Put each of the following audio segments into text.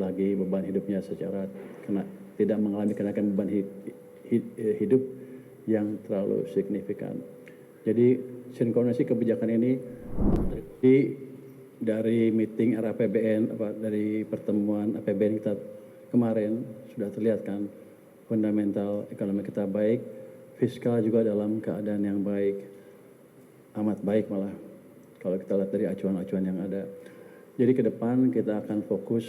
lagi beban hidupnya tidak mengalami kenaikan beban hidup yang terlalu signifikan. Jadi sinkronisasi kebijakan ini dari meeting RAPBN, dari pertemuan APBN kita kemarin sudah terlihat kan fundamental ekonomi kita baik, fiskal juga dalam keadaan yang baik, amat baik malah kalau kita lihat dari acuan-acuan yang ada. Jadi ke depan kita akan fokus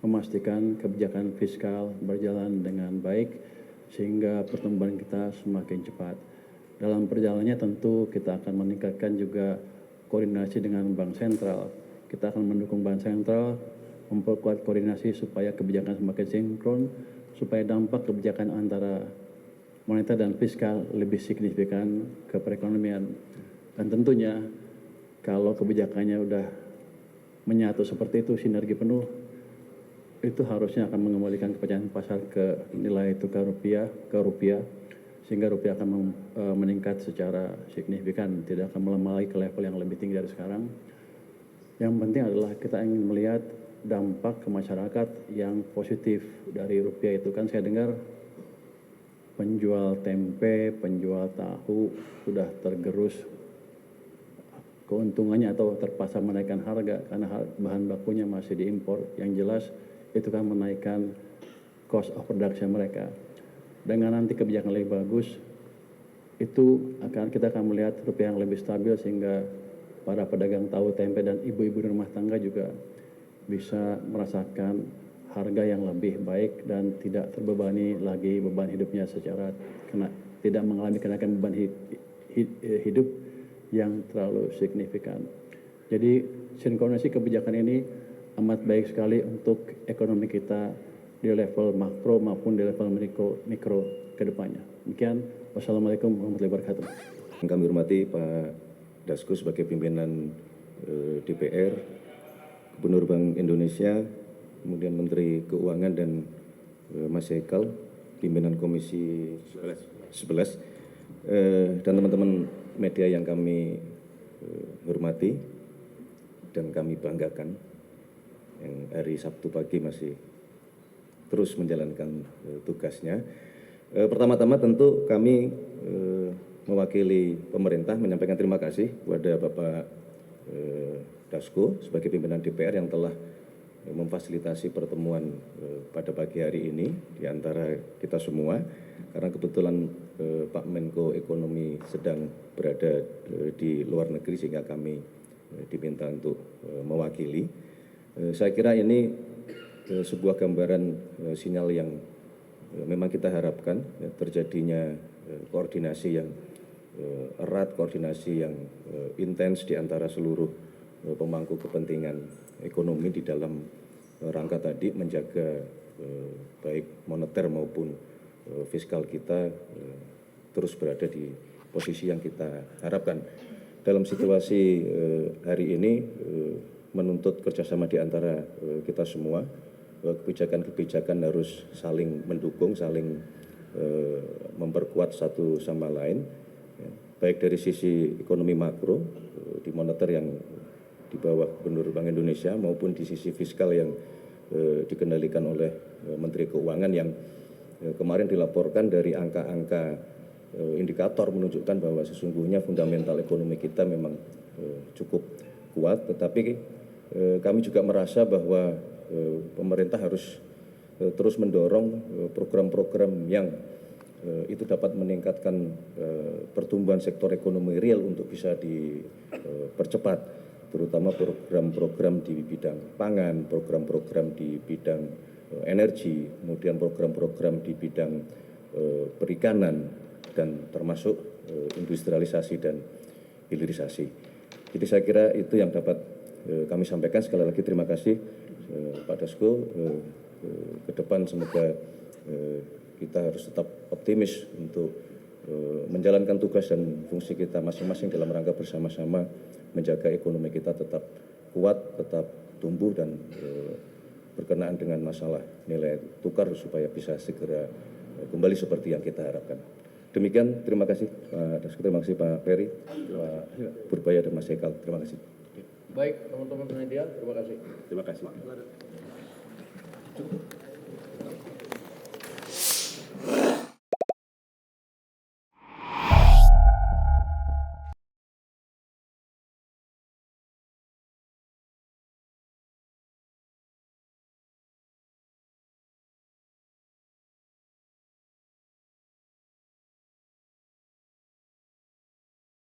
memastikan kebijakan fiskal berjalan dengan baik sehingga pertumbuhan kita semakin cepat. Dalam perjalanannya tentu kita akan meningkatkan juga koordinasi dengan Bank Sentral. Kita akan mendukung Bank Sentral, memperkuat koordinasi supaya kebijakan semakin sinkron, supaya dampak kebijakan antara moneter dan fiskal lebih signifikan ke perekonomian. Dan tentunya kalau kebijakannya udah menyatu seperti itu, sinergi penuh, itu harusnya akan mengembalikan kepercayaan pasar ke nilai tukar rupiah, sehingga rupiah akan meningkat secara signifikan, tidak akan melemah lagi ke level yang lebih tinggi dari sekarang. Yang penting adalah kita ingin melihat dampak ke masyarakat yang positif dari rupiah itu. Kan saya dengar penjual tempe, penjual tahu sudah tergerus keuntungannya atau terpaksa menaikkan harga karena bahan bakunya masih diimpor. Yang jelas itu kan menaikkan cost of production mereka. Dengan nanti kebijakan lebih bagus, kita akan melihat rupiah yang lebih stabil sehingga para pedagang tahu tempe dan ibu-ibu di rumah tangga juga bisa merasakan harga yang lebih baik dan tidak terbebani lagi beban hidupnya tidak mengalami kenaikan beban hidup yang terlalu signifikan. Jadi sinkronisasi kebijakan ini amat baik sekali untuk ekonomi kita di level makro maupun di level mikro ke depannya. Demikian, wassalamualaikum warahmatullahi wabarakatuh. Kami hormati Pak Dasko sebagai pimpinan DPR, Gubernur Bank Indonesia, kemudian Menteri Keuangan dan Mas Haikal, pimpinan Komisi 11, dan teman-teman media yang kami hormati dan kami banggakan, yang hari Sabtu pagi masih terus menjalankan tugasnya. Pertama-tama tentu kami mewakili pemerintah menyampaikan terima kasih kepada Bapak Dasko sebagai pimpinan DPR yang telah memfasilitasi pertemuan pada pagi hari ini di antara kita semua, karena kebetulan Pak Menko Ekonomi sedang berada di luar negeri sehingga kami diminta untuk mewakili. Saya kira ini sebuah gambaran sinyal yang memang kita harapkan, terjadinya koordinasi yang erat, koordinasi yang intens di antara seluruh pemangku kepentingan ekonomi di dalam rangka tadi menjaga baik moneter maupun fiskal kita terus berada di posisi yang kita harapkan. Dalam situasi hari ini menuntut kerjasama di antara kita semua. Kebijakan-kebijakan harus saling mendukung, saling memperkuat satu sama lain, baik dari sisi ekonomi makro di moneter yang di bawah Gubernur Bank Indonesia maupun di sisi fiskal yang dikendalikan oleh Menteri Keuangan yang kemarin dilaporkan dari angka-angka indikator menunjukkan bahwa sesungguhnya fundamental ekonomi kita memang cukup kuat, tetapi kami juga merasa bahwa pemerintah harus terus mendorong program-program yang itu dapat meningkatkan pertumbuhan sektor ekonomi real untuk bisa dipercepat, terutama program-program di bidang pangan, program-program di bidang energi, kemudian program-program di bidang perikanan, dan termasuk industrialisasi dan hilirisasi. Jadi saya kira itu yang dapat kami sampaikan. Sekali lagi terima kasih Pak Dasko. Ke depan semoga kita harus tetap optimis untuk menjalankan tugas dan fungsi kita masing-masing dalam rangka bersama-sama menjaga ekonomi kita tetap kuat, tetap tumbuh dan berkenaan dengan masalah nilai tukar supaya bisa segera kembali seperti yang kita harapkan. Demikian, terima kasih Pak Dasko, terima kasih Pak Ferry, Pak Purbaya dan Mas Haikal. Terima kasih. Baik, teman-teman media, terima kasih. Terima kasih.